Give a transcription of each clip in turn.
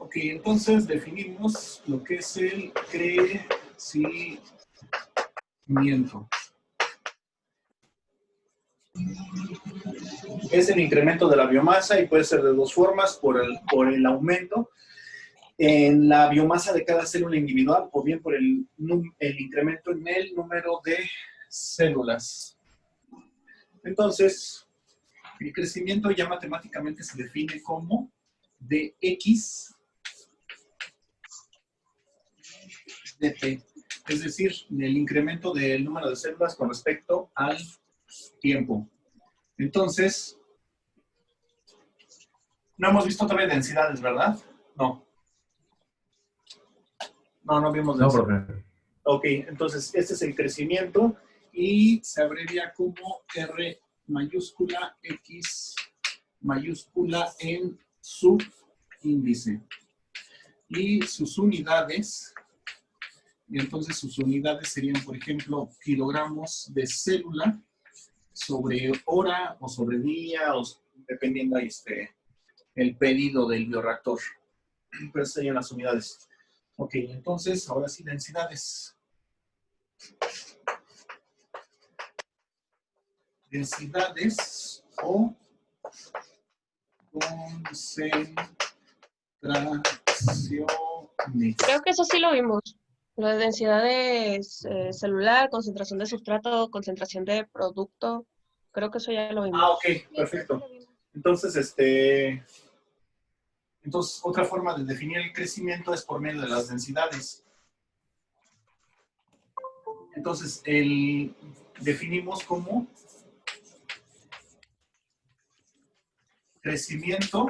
Ok, entonces definimos lo que es el crecimiento. Es el incremento de la biomasa y puede ser de dos formas, por el aumento en la biomasa de cada célula individual o bien por el incremento en el número de células. Entonces, el crecimiento ya matemáticamente se define como dx dt, es decir, el incremento del número de células con respecto al tiempo. Entonces, no hemos visto todavía densidades, ¿verdad? No. No vimos densidades. No, profe. Ok, entonces este es el crecimiento y se abrevia como R mayúscula X mayúscula en subíndice. Y sus unidades, y entonces sus unidades serían, por ejemplo, kilogramos de célula sobre hora o sobre día, o dependiendo ahí el pedido del bioreactor. Pero esas serían las unidades. Ok, entonces, ahora sí, densidades. Densidades o concentraciones. Creo que eso sí lo vimos. Lo de densidades celular, concentración de sustrato, concentración de producto. Creo que eso ya lo vimos. Ah, ok, perfecto. Entonces, entonces, otra forma de definir el crecimiento es por medio de las densidades. Entonces, definimos como crecimiento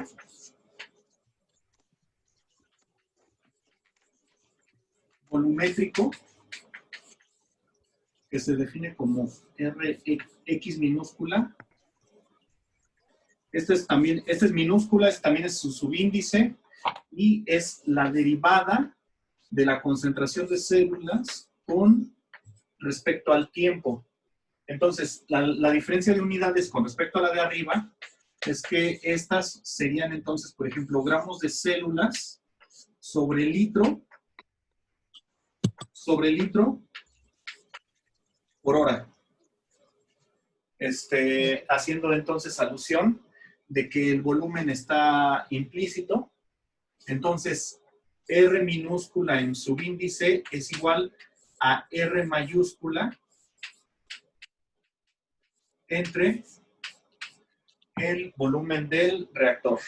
volumétrico, que se define como Rx minúscula. Este es minúscula, este también es su subíndice y es la derivada de la concentración de células con respecto al tiempo. Entonces, la diferencia de unidades con respecto a la de arriba es que estas serían entonces, por ejemplo, gramos de células sobre litro por hora. Haciendo entonces alusión de que el volumen está implícito. Entonces, R minúscula en subíndice es igual a R mayúscula entre el volumen del reactor.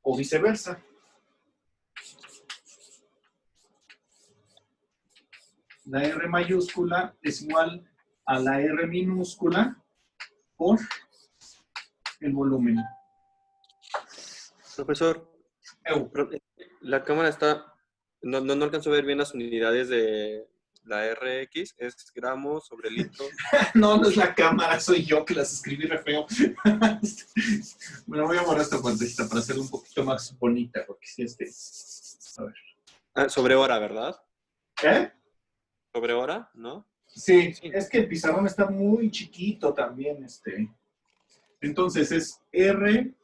O viceversa. La R mayúscula es igual a la R minúscula por el volumen. Profesor, la cámara está... No alcanzo a ver bien las unidades de la RX. ¿Es gramos sobre litro? No es la cámara, soy yo que las escribí re feo. Bueno, voy a borrar esta pantallita para hacerla un poquito más bonita, porque si a ver. Ah, sobre hora, ¿verdad? ¿Qué? ¿Sobre hora? ¿No? Sí, es que el pizarrón está muy chiquito también, Entonces es R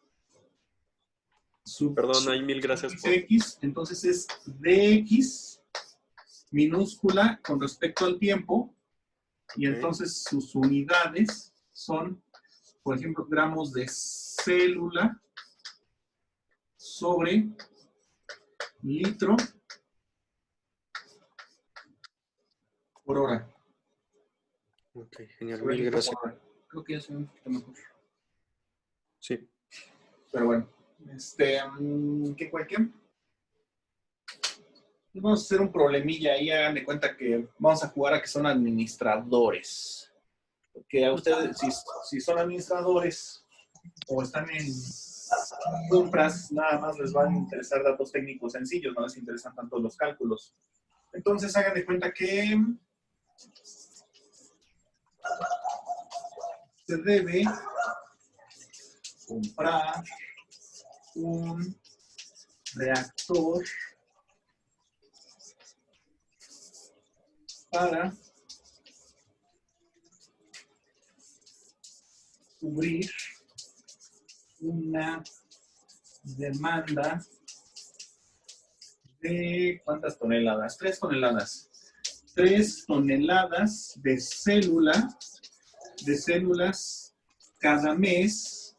Perdón, ahí mil gracias por... X, entonces es DX minúscula con respecto al tiempo, y entonces sus unidades son, por ejemplo, gramos de célula sobre litro por hora. Ok, genial, Sobre mil litro gracias. por hora. Creo que ya se ve un poquito mejor. Sí. Pero bueno, ¿qué cualquier? Vamos a hacer un problemilla ahí, hagan de cuenta que vamos a jugar a que son administradores. Porque a ustedes, si son administradores o están en compras, nada más les van a interesar datos técnicos sencillos, no les interesan tanto los cálculos. Entonces hagan de cuenta que se debe comprar un reactor para cubrir una demanda ¿De cuántas toneladas? 3 toneladas. 3 toneladas de células cada mes.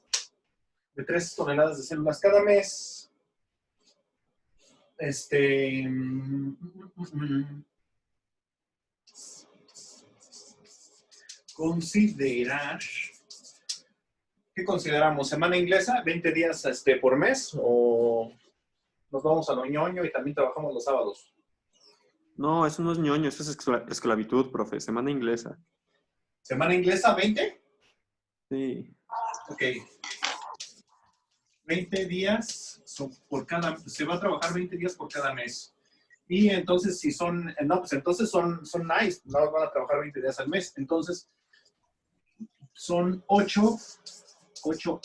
De 3 toneladas de células cada mes. Considerar. ¿Qué consideramos? ¿Semana inglesa? ¿20 días por mes? ¿O nos vamos a lo ñoño y también trabajamos los sábados? No, eso no es ñoño, eso es esclavitud, profe. Semana inglesa. ¿Semana inglesa 20? Sí. Ok. 20 días por cada, se va a trabajar 20 días por cada mes. Y entonces si son, no, pues entonces son nice, no van a trabajar 20 días al mes. Entonces son 8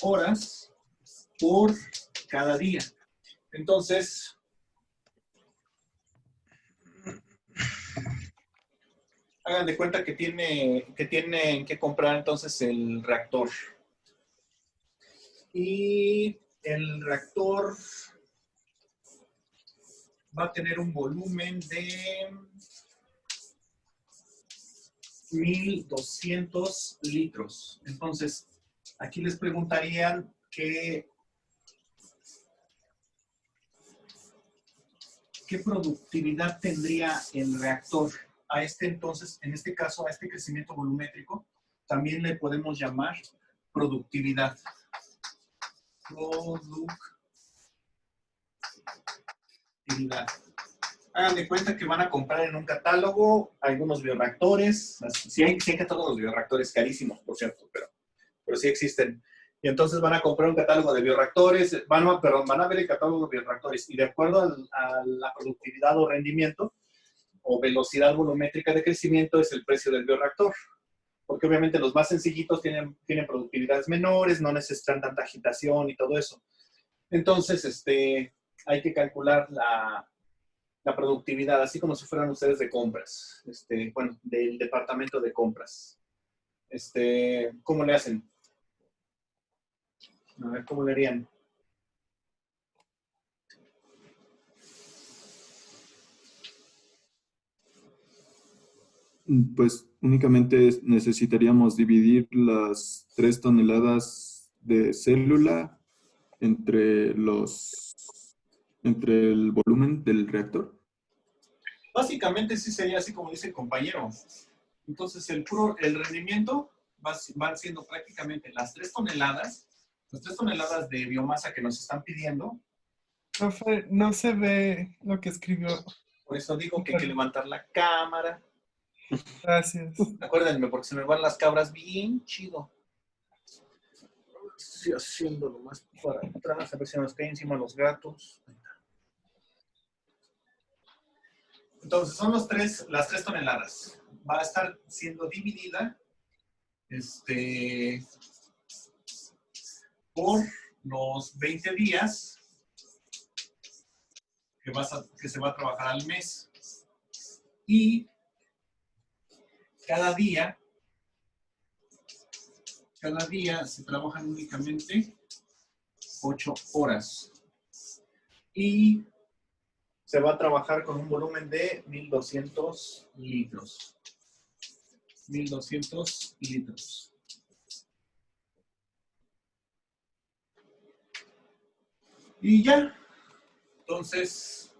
horas por cada día. Entonces, hagan de cuenta que tienen que comprar entonces el reactor. Y el reactor va a tener un volumen de 1,200 litros. Entonces, aquí les preguntarían qué productividad tendría el reactor. A entonces, en este caso, a este crecimiento volumétrico, también le podemos llamar productividad. Productividad. Hagan de cuenta que van a comprar en un catálogo algunos bioreactores. Sí hay catálogos de bioreactores carísimos, por cierto, pero sí existen. Y entonces van a comprar un catálogo de bioreactores, van a ver el catálogo de bioreactores y de acuerdo a la productividad o rendimiento o velocidad volumétrica de crecimiento es el precio del bioreactor. Porque obviamente los más sencillitos tienen productividades menores, no necesitan tanta agitación y todo eso. Entonces, hay que calcular la productividad, así como si fueran ustedes de compras, bueno, del departamento de compras. ¿Cómo le hacen? A ver, ¿cómo le harían? Pues únicamente necesitaríamos dividir las 3 toneladas de célula entre el volumen del reactor. Básicamente sí sería así como dice el compañero. Entonces el rendimiento van siendo prácticamente las 3 toneladas de biomasa que nos están pidiendo. Profe, no se ve lo que escribió. Por eso digo que hay que levantar la cámara. Gracias. Acuérdenme, porque se me van las cabras bien chido. Estoy haciéndolo más para atrás, a ver si nos cae encima los gatos. Entonces, son las 3 toneladas. Va a estar siendo dividida por los 20 días que se va a trabajar al mes. Y cada día se trabajan únicamente 8 horas. Y se va a trabajar con un volumen de 1,200 litros. 1,200 litros. Y ya. Entonces,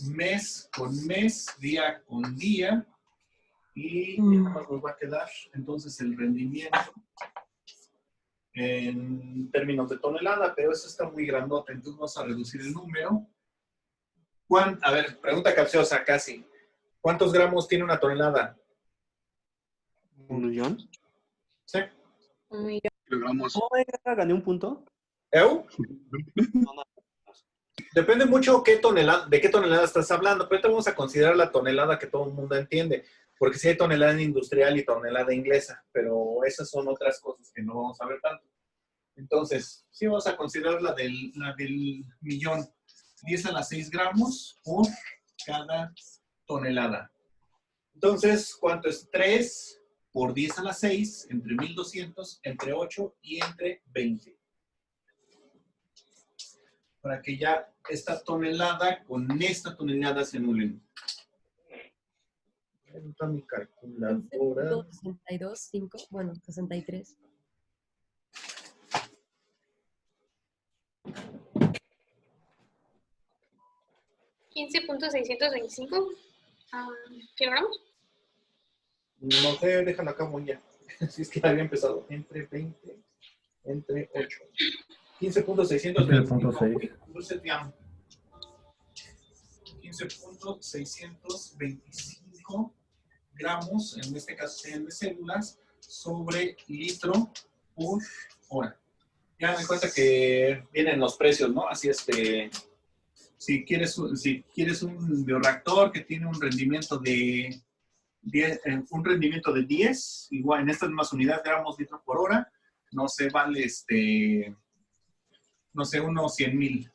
mes con mes, día con día. Y nada más nos va a quedar entonces el rendimiento en términos de tonelada, pero eso está muy grandote, entonces vamos a reducir el número. A ver, pregunta capciosa casi. ¿Cuántos gramos tiene una tonelada? 1 millón. ¿Sí? 1 millón. Kilogramos. Oh, gané un punto. ¿Eu? Depende mucho de qué tonelada estás hablando, pero ahorita vamos a considerar la tonelada que todo el mundo entiende, porque sí hay tonelada industrial y tonelada inglesa, pero esas son otras cosas que no vamos a ver tanto. Entonces, sí vamos a considerar la del millón, 10 a la 6 gramos por cada tonelada. Entonces, ¿cuánto es? 3 por 10 a la 6, entre 1,200, entre 8 y entre 20. para que ya esta tonelada con esta tonelada se anulen. ¿Dónde está mi calculadora? 62, 5, bueno, 63. $15.625 kilogramos. No sé, déjala acá, voy ya. Si es que había empezado entre 20, entre 8. 15.625. 15.625 gramos, en este caso serían de células, sobre litro por hora. Ya me cuenta que vienen los precios, ¿no? Así si quieres un bioreactor que tiene un rendimiento de 10, igual en estas mismas unidades, gramos litro por hora, no sé, vale no sé, unos 100,000.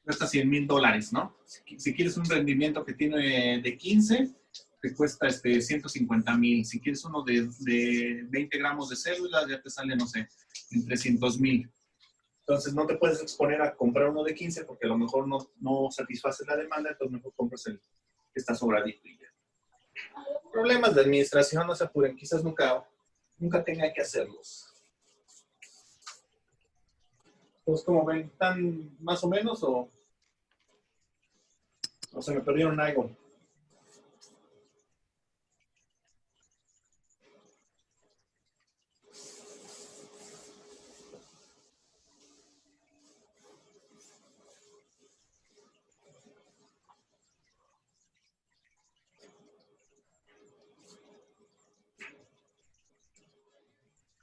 Cuesta $100,000, ¿no? Si quieres un rendimiento que tiene de 15, te cuesta 150,000. Si quieres uno de 20 gramos de células, ya te sale, no sé, en 300,000. Entonces, no te puedes exponer a comprar uno de 15 porque a lo mejor no satisface la demanda, entonces mejor compras el que está sobradito y ya. Problemas de administración, no se apuren, quizás nunca tenga que hacerlos. Entonces, ¿cómo ven? ¿Están más o menos o se me perdieron algo?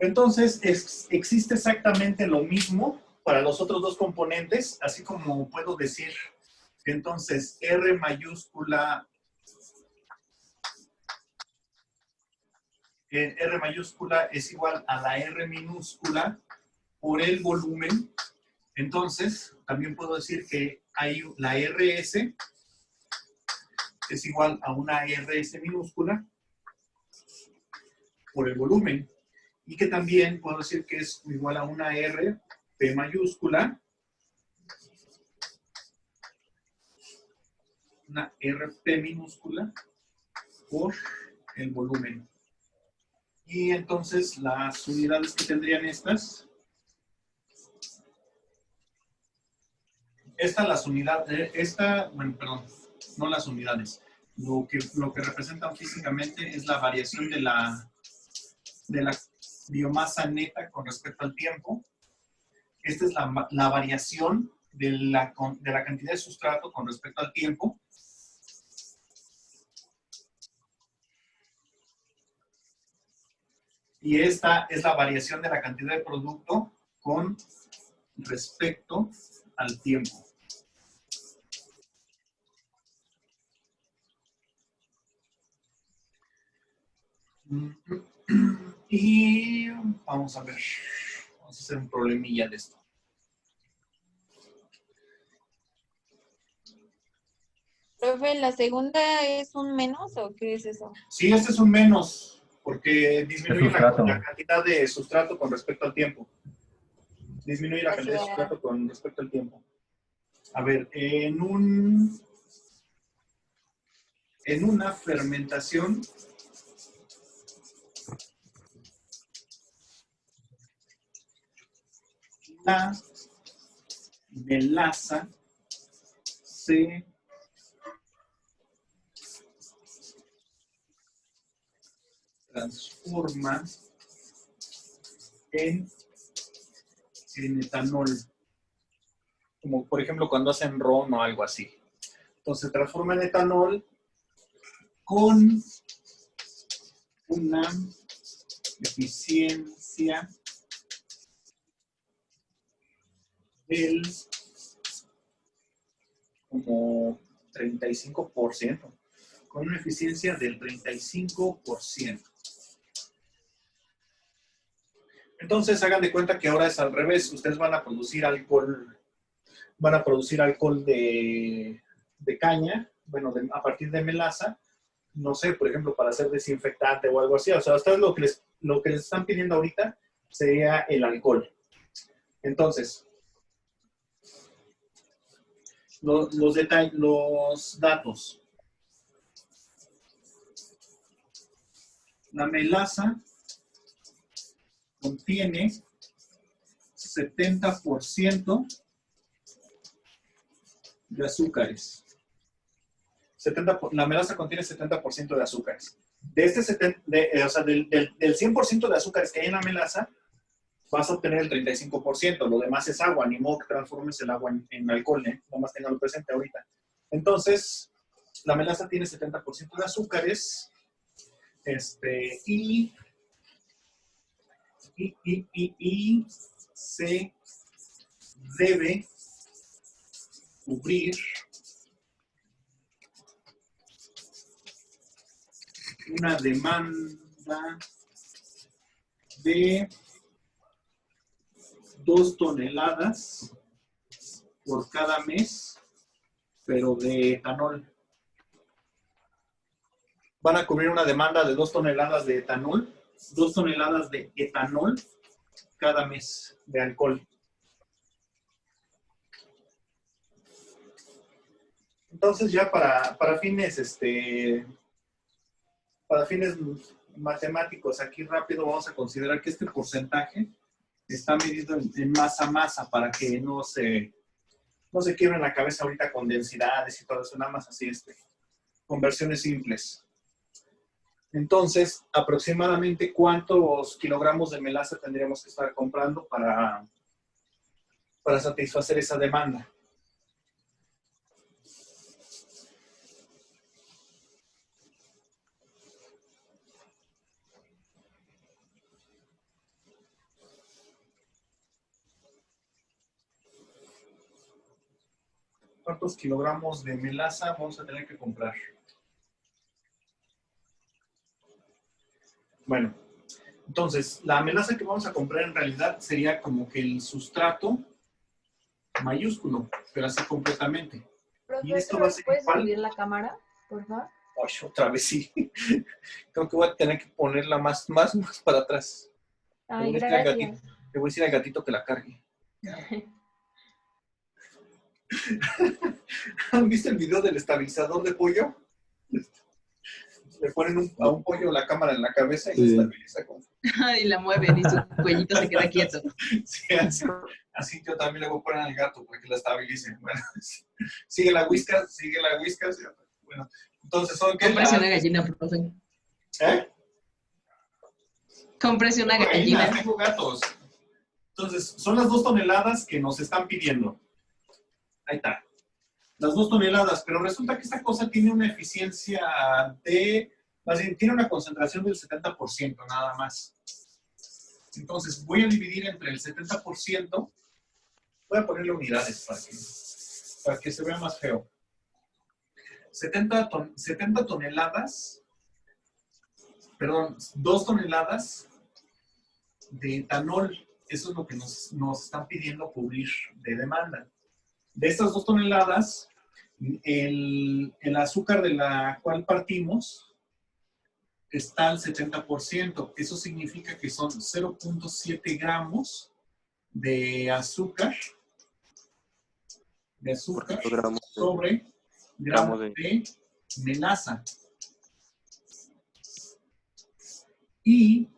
Entonces, existe exactamente lo mismo para los otros dos componentes, así como puedo decir que entonces R mayúscula es igual a la R minúscula por el volumen. Entonces, también puedo decir que hay la RS es igual a una RS minúscula por el volumen. Y que también puedo decir que es igual a una R P mayúscula, una RP minúscula por el volumen. Y entonces las unidades que tendrían estas, bueno, perdón, no las unidades. Lo que representan físicamente es la variación de la biomasa neta con respecto al tiempo. Esta es la variación de la cantidad de sustrato con respecto al tiempo. Y esta es la variación de la cantidad de producto con respecto al tiempo. Y vamos a ver. Vamos a hacer un problemilla de esto. Profe, ¿la segunda es un menos o qué es eso? Sí, este es un menos, porque disminuye la cantidad de sustrato con respecto al tiempo. Disminuye la cantidad de sustrato con respecto al tiempo. A ver, en una fermentación, la melaza se transforma en etanol, como por ejemplo cuando hacen ron o algo así. Entonces se transforma en etanol con una eficiencia del como 35%, con una eficiencia del 35%. Entonces, hagan de cuenta que ahora es al revés. Ustedes van a producir alcohol de caña, bueno, a partir de melaza, no sé, por ejemplo, para hacer desinfectante o algo así. O sea, ustedes lo que les están pidiendo ahorita sería el alcohol. Entonces, los datos. La melaza contiene 70% de azúcares. La melaza contiene 70% de azúcares. De este o sea, del 100% de azúcares que hay en la melaza, vas a obtener el 35%. Lo demás es agua. Ni modo que transformes el agua en alcohol, ¿eh? Nomás tenganlo presente ahorita. Entonces, la melaza tiene 70% de azúcares. Y se debe cubrir una demanda de 2 toneladas por cada mes, pero de etanol. Van a cubrir una demanda de 2 toneladas de etanol, 2 toneladas de etanol cada mes de alcohol. Entonces ya para fines matemáticos, aquí rápido vamos a considerar que este porcentaje está medido en masa para que no se quiebren la cabeza ahorita con densidades y todo eso, nada más así conversiones simples. Entonces, aproximadamente cuántos kilogramos de melaza tendríamos que estar comprando para satisfacer esa demanda. ¿Cuántos kilogramos de melaza vamos a tener que comprar? Bueno, entonces, la melaza que vamos a comprar en realidad sería como que el sustrato mayúsculo, pero así completamente. Y esto va a ser ¿Puedes igual. subir la cámara, por favor? Ay, otra vez sí. Creo que voy a tener que ponerla más para atrás. Ay, Le voy a gracias. decir al gatito que la cargue. ¿Han visto el video del estabilizador de pollo? Le ponen a un pollo la cámara en la cabeza y Sí. se estabiliza. Y la mueven y su cuellito se queda quieto. Sí, así yo también le voy a poner al gato para que la estabilice. Bueno, sigue la whiskas. Bueno, entonces son que Cómprese una gallina, profe. ¿Eh? Cómprese una Tengo gallina. gallinas, tengo gatos. Entonces, son las 2 toneladas que nos están pidiendo. Ahí está. Las 2 toneladas, pero resulta que esta cosa tiene una eficiencia tiene una concentración del 70% nada más. Entonces, voy a dividir entre el 70%, voy a ponerle unidades para que se vea más feo. 70 toneladas, perdón, 2 toneladas de etanol. Eso es lo que nos están pidiendo cubrir de demanda. De estas 2 toneladas, el azúcar de la cual partimos está al 70%. Eso significa que son 0.7 gramos de azúcar gramos sobre gramos de melaza. Y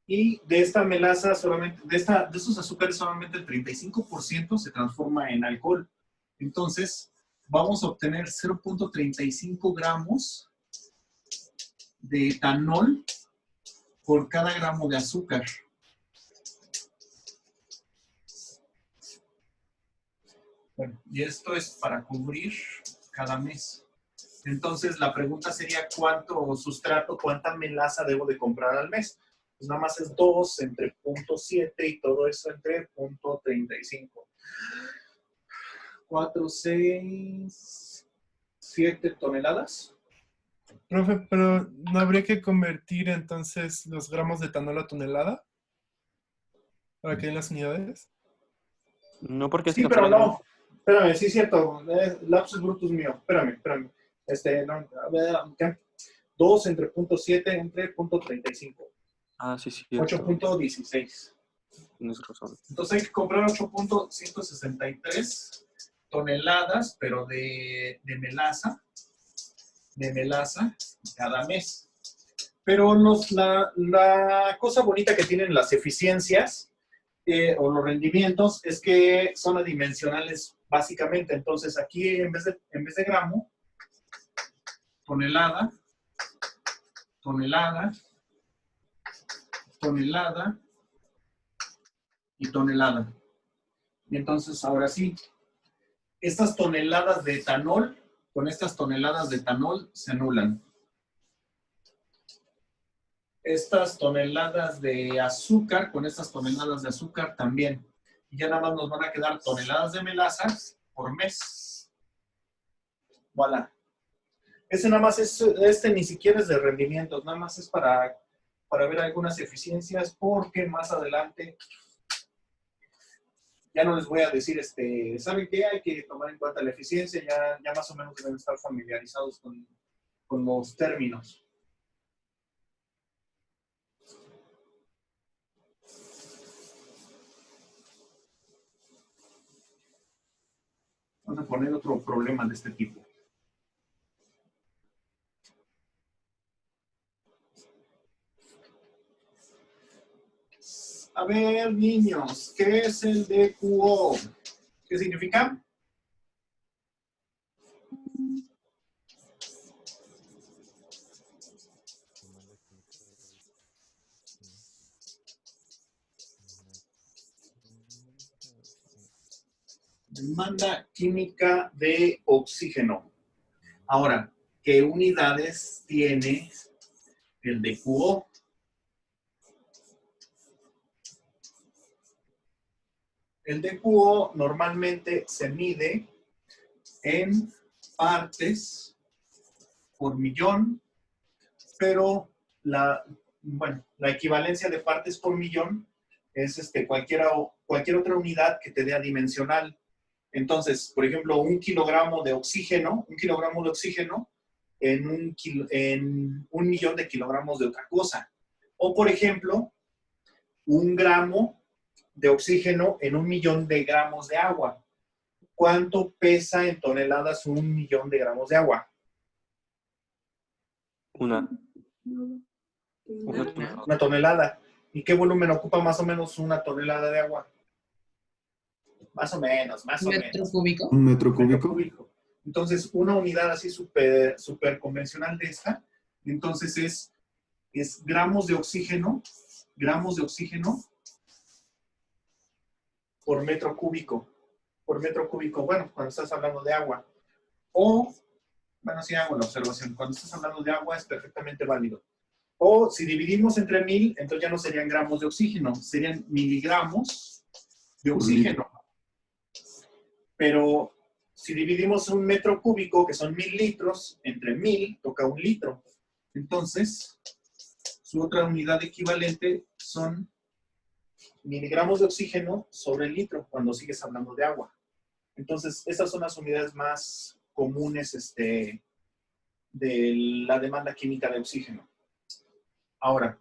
de esta melaza, de esos azúcares, solamente el 35% se transforma en alcohol. Entonces, vamos a obtener 0.35 gramos de etanol por cada gramo de azúcar. Bueno, y esto es para cubrir cada mes. Entonces, la pregunta sería, ¿cuánto sustrato, cuánta melaza debo de comprar al mes? Pues nada más es 2 entre 0.7 y todo eso entre 0.35. 4, 6, 7 toneladas. Profe, pero ¿no habría que convertir entonces los gramos de etanol a tonelada? ¿Para que den las unidades? No, porque Sí, pero no. Espérame, sí es cierto. Lapsus brutus mío. Espérame. No, a ver, ¿qué? 2 entre 0.7 entre 0.35. Ah, sí, sí. 8.16. Tienes razón. Entonces hay que comprar 8.163 toneladas, pero de melaza cada mes. Pero la cosa bonita que tienen las eficiencias o los rendimientos es que son adimensionales básicamente. Entonces aquí en vez de gramo, tonelada, y tonelada. Y entonces ahora sí, estas toneladas de etanol, con estas toneladas de etanol se anulan. Estas toneladas de azúcar, con estas toneladas de azúcar también. Y ya nada más nos van a quedar toneladas de melaza por mes. Voilà. Ese nada más ni siquiera es de rendimientos, nada más es para ver algunas eficiencias, porque más adelante ya no les voy a decir, ¿saben qué? Hay que tomar en cuenta la eficiencia, ya más o menos deben estar familiarizados con los términos. Vamos a poner otro problema de este tipo. A ver, niños, ¿qué es el DQO? ¿Qué significa? Demanda química de oxígeno. Ahora, ¿qué unidades tiene el DQO? El DQO normalmente se mide en partes por millón, pero la equivalencia de partes por millón es cualquier otra unidad que te dé adimensional. Entonces, por ejemplo, un kilogramo de oxígeno en un millón de kilogramos de otra cosa. O, por ejemplo, un gramo de oxígeno en 1 millón de gramos de agua. ¿Cuánto pesa en toneladas 1 millón de gramos de agua? Una tonelada. ¿Y qué volumen ocupa más o menos una tonelada de agua? Más o menos. ¿Un metro cúbico? ¿Un metro cúbico? Entonces, una unidad así súper convencional de esta, entonces es gramos de oxígeno por metro cúbico. Bueno, cuando estás hablando de agua. O, bueno, sí hago la observación. Cuando estás hablando de agua es perfectamente válido. O si dividimos entre 1000, entonces ya no serían gramos de oxígeno, serían miligramos de oxígeno. Pero si dividimos 1 metro cúbico, que son 1000 litros, entre 1000 toca 1 litro. Entonces, su otra unidad equivalente son miligramos de oxígeno sobre el litro, cuando sigues hablando de agua. Entonces, esas son las unidades más comunes de la demanda química de oxígeno. Ahora,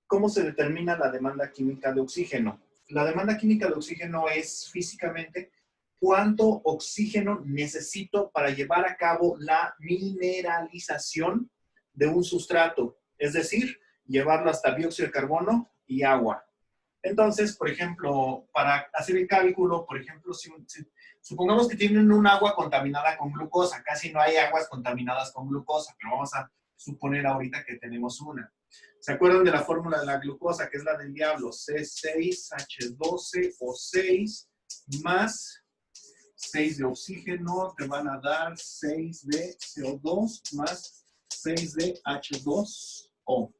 ¿cómo se determina la demanda química de oxígeno? La demanda química de oxígeno es físicamente cuánto oxígeno necesito para llevar a cabo la mineralización de un sustrato, es decir, llevarlo hasta dióxido de carbono y agua. Entonces, por ejemplo, para hacer el cálculo, por ejemplo, supongamos que tienen un agua contaminada con glucosa, casi no hay aguas contaminadas con glucosa, pero vamos a suponer ahorita que tenemos una. ¿Se acuerdan de la fórmula de la glucosa, que es la del diablo? C6H12O6 más 6 de oxígeno te van a dar 6 de CO2 más 6 de H2O.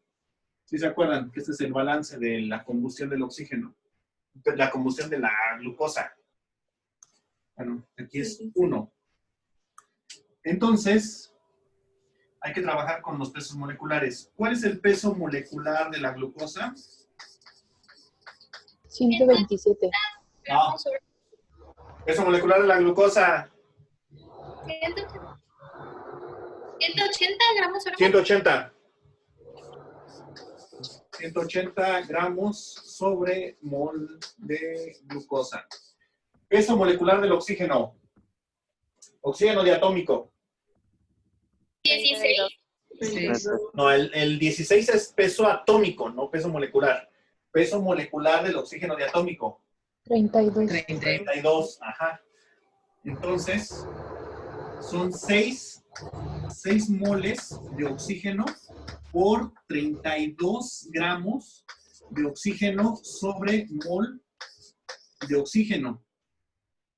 ¿Sí se acuerdan? Que este es el balance de la combustión del oxígeno. La combustión de la glucosa. Bueno, aquí es 1. Entonces, hay que trabajar con los pesos moleculares. ¿Cuál es el peso molecular de la glucosa? 127. No. Peso molecular de la glucosa. 180 gramos. 180. 180 gramos sobre mol de glucosa. Peso molecular del oxígeno. Oxígeno diatómico. 16. Sí. No, el 16 es peso atómico, no peso molecular. Peso molecular del oxígeno diatómico. 32. 32, ajá. Entonces, son 6 moles de oxígeno por 32 gramos de oxígeno sobre mol de oxígeno.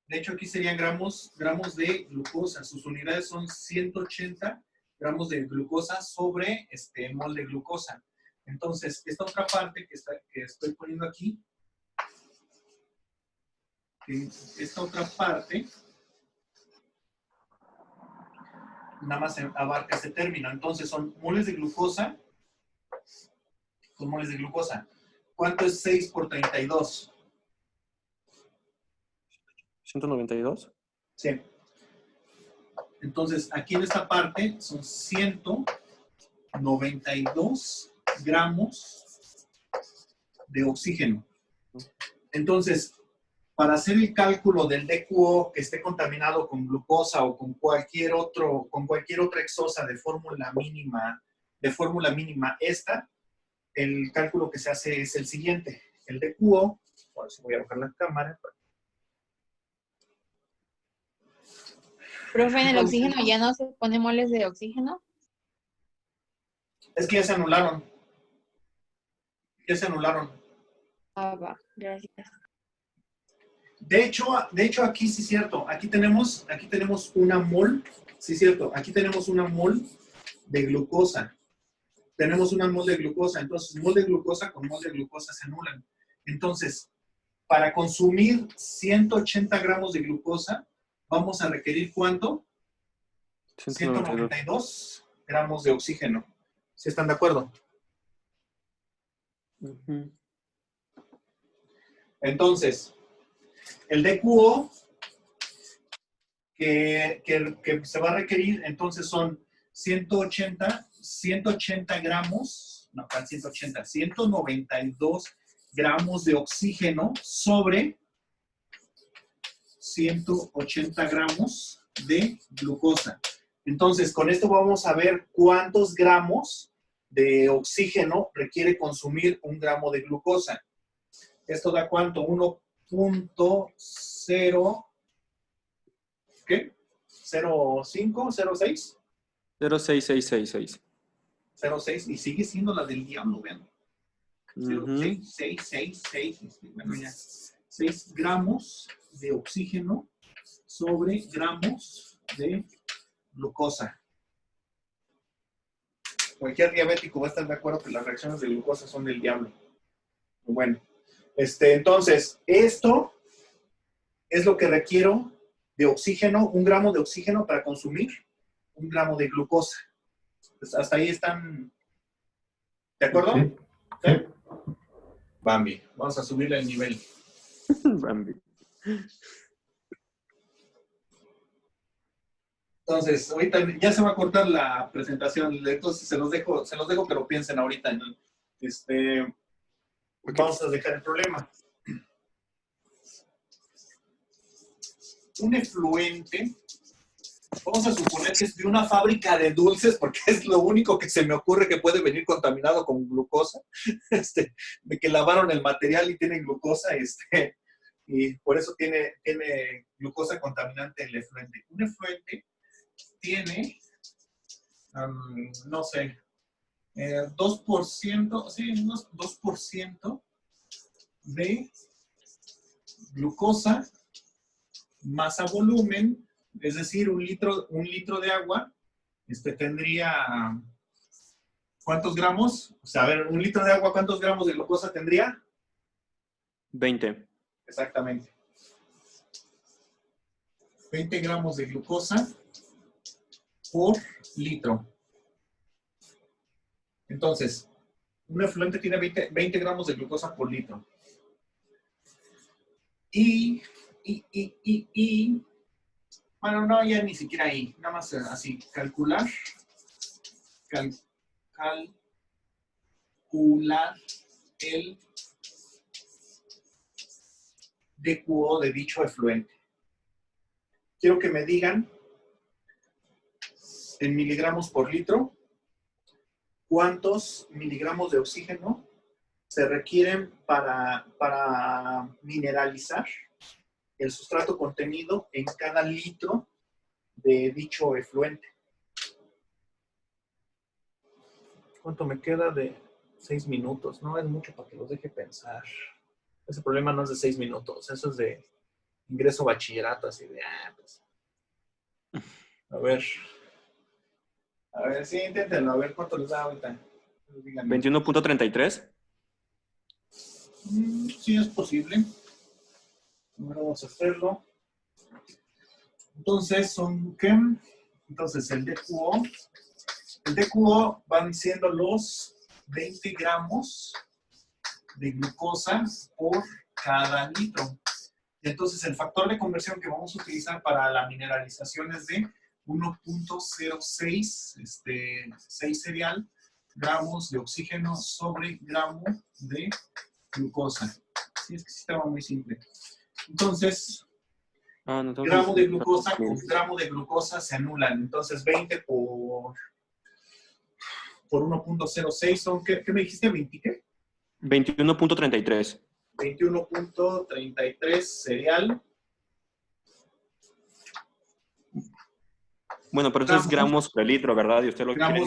De hecho, aquí serían gramos de glucosa. Sus unidades son 180 gramos de glucosa sobre mol de glucosa. Entonces, esta otra parte que estoy poniendo aquí, esta otra parte, nada más abarca este término. Entonces, son moles de glucosa. Son moles de glucosa. ¿Cuánto es 6 por 32? 192. Sí. Entonces, aquí en esta parte son 192 gramos de oxígeno. Entonces, para hacer el cálculo del DQO que esté contaminado con glucosa o con cualquier otra exosa de fórmula mínima, el cálculo que se hace es el siguiente. El DQO, por eso voy a bajar la cámara. Profe, en el oxígeno ya no se pone moles de oxígeno. Es que ya se anularon. Ya se anularon. Ah, va, gracias. De hecho, aquí sí es cierto. Aquí tenemos una mol. Sí es cierto. Aquí tenemos una mol de glucosa. Tenemos una mol de glucosa. Entonces, mol de glucosa con mol de glucosa se anulan. Entonces, para consumir 180 gramos de glucosa, vamos a requerir ¿cuánto? 192 gramos de oxígeno. ¿Sí están de acuerdo? Ujú. Entonces, el DQO que se va a requerir, entonces son 180 gramos, no, 192 gramos de oxígeno sobre 180 gramos de glucosa. Entonces, con esto vamos a ver cuántos gramos de oxígeno requiere consumir un gramo de glucosa. ¿Esto da cuánto? 1.0, ¿qué? ¿0.5? ¿0.6? 06666. 0.6 y sigue siendo la del diablo, vean. Ujú. 6, bueno ya. 6 gramos de oxígeno sobre gramos de glucosa. Cualquier diabético va a estar de acuerdo que las reacciones de glucosa son del diablo. Bueno, entonces, esto es lo que requiero de oxígeno, 1 gramo de oxígeno para consumir 1 gramo de glucosa. Pues hasta ahí están, ¿de acuerdo? Sí. ¿Sí? Bambi, vamos a subirle el nivel. Bambi. Entonces, ahorita ya se va a cortar la presentación, entonces se los dejo que lo piensen ahorita. Vamos a dejar el problema. Un efluente, vamos a suponer que es de una fábrica de dulces, porque es lo único que se me ocurre que puede venir contaminado con glucosa, de que lavaron el material y tiene glucosa, y por eso tiene glucosa contaminante el efluente. Un efluente tiene, no sé, 2%, sí, unos 2% de glucosa, masa volumen, es decir, un litro de agua, tendría, ¿cuántos gramos? O sea, a ver, 1 litro de agua, ¿cuántos gramos de glucosa tendría? 20. Exactamente. 20 gramos de glucosa por litro. Entonces, un efluente tiene 20 gramos de glucosa por litro. Bueno, no, ya ni siquiera ahí. Nada más así, calcular. calcular el DQO de dicho efluente. Quiero que me digan en miligramos por litro cuántos miligramos de oxígeno se requieren para mineralizar el sustrato contenido en cada litro de dicho efluente. ¿Cuánto me queda de 6 minutos? No es mucho para que los deje pensar. Ese problema no es de 6 minutos, eso es de ingreso a bachillerato, así de, pues. A ver, sí, inténtenlo, a ver cuánto les da ahorita. Díganme. 21.33. Sí, es posible. Ahora vamos a hacerlo. Entonces, ¿qué? Entonces, el DQO van siendo los 20 gramos de glucosa por cada litro. Y entonces, el factor de conversión que vamos a utilizar para la mineralización es de 1.06 6 cereal gramos de oxígeno sobre gramo de glucosa. Sí, es que sí estaba muy simple. Entonces, gramo de glucosa con gramo de glucosa se anulan. Entonces, 20 por 1.06 son, ¿qué me dijiste? ¿20 qué? 21.33. 21.33 cereal. Bueno, pero eso es gramos por litro, ¿verdad? Y usted lo quiere en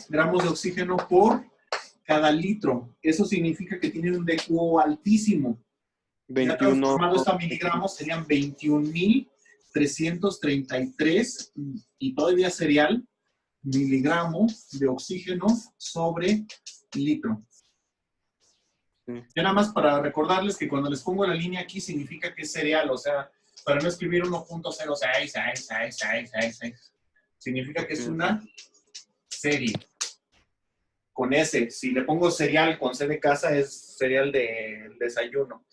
gramos de oxígeno por cada litro. Eso significa que tiene un DQO altísimo. 21. Ya transformado a miligramos serían 21.333 y todavía cereal miligramos de oxígeno sobre litro. Sí. Ya nada más para recordarles que cuando les pongo la línea aquí significa que es cereal, o sea, para no escribir 1.066666, significa que es una serie. Con S. Si le pongo cereal con C de casa, es cereal de desayuno.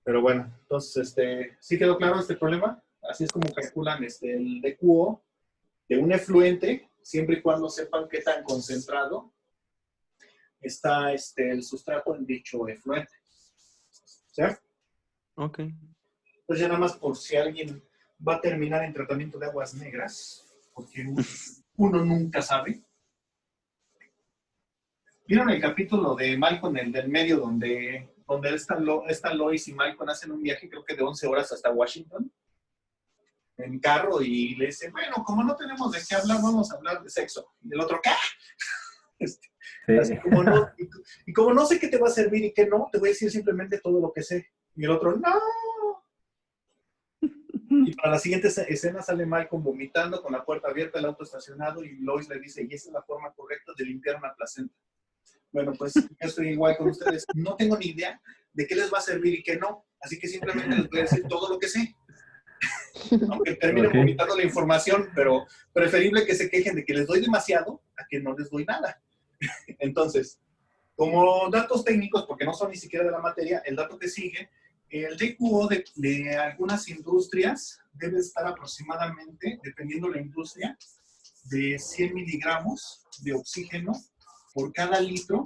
Pero bueno, entonces, ¿sí quedó claro este problema? Así es como calculan el DQO de un efluente, siempre y cuando sepan qué tan concentrado está el sustrato en dicho efluente. ¿Cierto? Ok. Pues ya nada más por si alguien va a terminar en tratamiento de aguas negras, porque uno nunca sabe. ¿Vieron el capítulo de Malcolm, el del medio, donde está Lois y Malcolm hacen un viaje, creo que de 11 horas hasta Washington, en carro, y le dicen, bueno, como no tenemos de qué hablar, vamos a hablar de sexo. Y el otro, ¿qué? Así como no, y como no sé qué te va a servir y qué no, te voy a decir simplemente todo lo que sé. Y el otro, no. Y para la siguiente escena sale Malcolm vomitando con la puerta abierta, el auto estacionado, y Lois le dice, y esa es la forma correcta de limpiar una placenta. Bueno, pues yo estoy igual con ustedes. No tengo ni idea de qué les va a servir y qué no. Así que simplemente les voy a decir todo lo que sé. Aunque terminen vomitando la información, pero preferible que se quejen de que les doy demasiado a que no les doy nada. Entonces, como datos técnicos, porque no son ni siquiera de la materia, el dato que sigue, el DQO de algunas industrias debe estar aproximadamente, dependiendo de la industria, de 100 miligramos de oxígeno por cada litro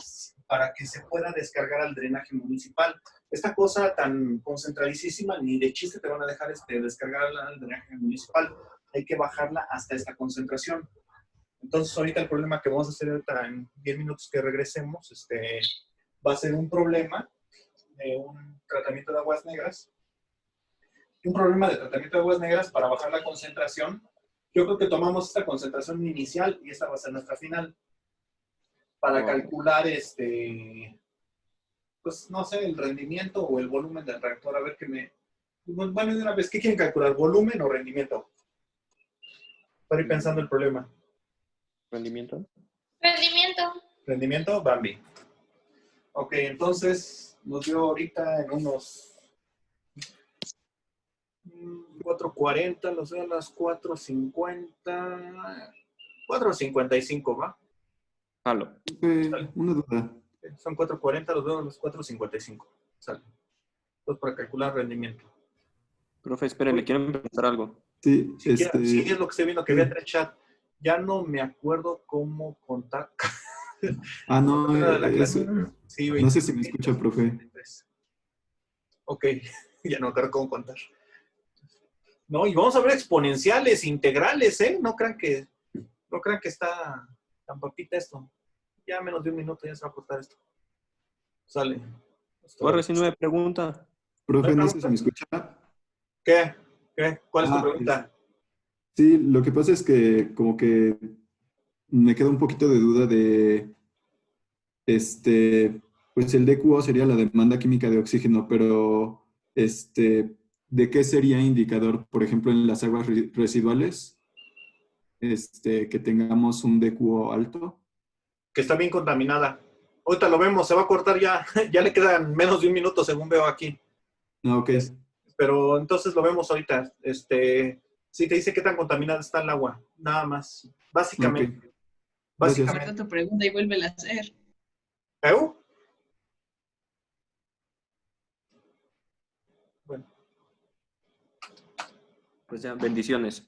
para que se pueda descargar al drenaje municipal. Esta cosa tan concentradísima, ni de chiste te van a dejar descargar al drenaje municipal. Hay que bajarla hasta esta concentración. Entonces, ahorita el problema que vamos a hacer ahorita en 10 minutos que regresemos, va a ser un problema de un tratamiento de aguas negras. Un problema de tratamiento de aguas negras para bajar la concentración. Yo creo que tomamos esta concentración inicial y esta va a ser nuestra final. Para calcular, pues no sé, el rendimiento o el volumen del reactor. A ver qué me... Bueno, de una vez, ¿qué quieren calcular? ¿Volumen o rendimiento? Para ir pensando el problema. ¿Rendimiento? Rendimiento. ¿Rendimiento? Bambi. Ok, entonces nos dio ahorita en unos 4:40, nos dio a las 4:50, 4:55, ¿va? Halo. Una duda. Son 4:40, los veo a las 4:55. Sale. Entonces, para calcular rendimiento. Profe, espere, le quiero preguntar algo. Sí, Si es lo que estoy viendo, que vea el chat. Ya no me acuerdo cómo contar. Ah, no, Era de la clase. Sí, no sé si me escucha, profe. Ok, ya no me acuerdo cómo contar. No, y vamos a ver exponenciales, integrales, ¿eh? No crean que está tan papita esto. Ya menos de un minuto ya se va a cortar esto. Sale. Borre, si no me pregunta. Profe, ¿No no hay sé si me escucha. ¿Qué? ¿Cuál es tu Ah, pregunta? sí, lo que pasa es que como que me queda un poquito de duda de, pues el DQO sería la demanda química de oxígeno, pero ¿de qué sería indicador? Por ejemplo, en las aguas residuales, que tengamos un DQO alto. Que está bien contaminada. Ahorita lo vemos, se va a cortar ya. Ya le quedan menos de un minuto según veo aquí. Ah, ok. Pero entonces lo vemos ahorita. Sí te dice qué tan contaminada está el agua. Nada más. Básicamente. Ok. Gracias. Recuerda tu pregunta y vuélvela a hacer. ¿Eu? Bueno. Pues ya, bendiciones.